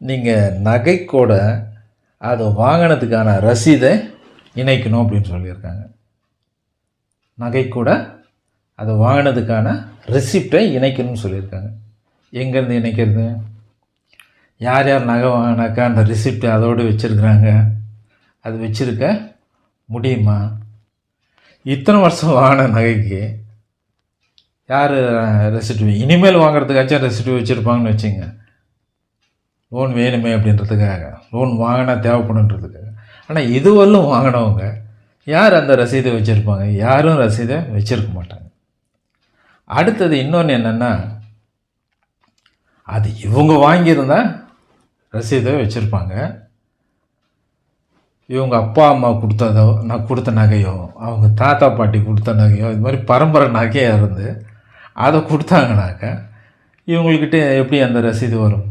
நீங்கள் நகைக்கூட அதை வாங்கினதுக்கான ரசீதை இணைக்கணும் அப்படின்னு சொல்லியிருக்காங்க. நகைக்கூட அதை வாங்கினதுக்கான ரெசிப்டை இணைக்கணும்னு சொல்லியிருக்காங்க. எங்கேருந்து இணைக்கிறது? யார் யார் நகை வாங்கினாக்கா அந்த ரிசிப்டை அதோடு வச்சுருக்குறாங்க, அது வச்சுருக்க முடியுமா? இத்தனை வருஷம் வாங்கின நகைக்கு யார் ரெசிப்ட்? இனிமேல் வாங்குறதுக்காச்சும் ரெசிப்ட் வச்சுருப்பாங்கன்னு வச்சுங்க. லோன் வேணுமே அப்படின்றதுக்காக, லோன் வாங்கினா தேவைப்படுன்றதுக்காக. ஆனால் இதுவரையிலும் வாங்கினவங்க யார் அந்த ரசீதை வச்சுருப்பாங்க? யாரும் ரசீதை வச்சுருக்க மாட்டாங்க. அடுத்தது இன்னொன்று என்னென்னா, அது இவங்க வாங்கியிருந்தால் ரசீதை வச்சுருப்பாங்க. இவங்க அப்பா அம்மா கொடுத்ததோ, நான் கொடுத்த நகையோ, அவங்க தாத்தா பாட்டி கொடுத்த நகையோ, இது மாதிரி பரம்பரை நகையாக இருந்து அதை கொடுத்தாங்கனாக்கா இவங்கக்கிட்ட எப்படி அந்த ரசீது வரும்?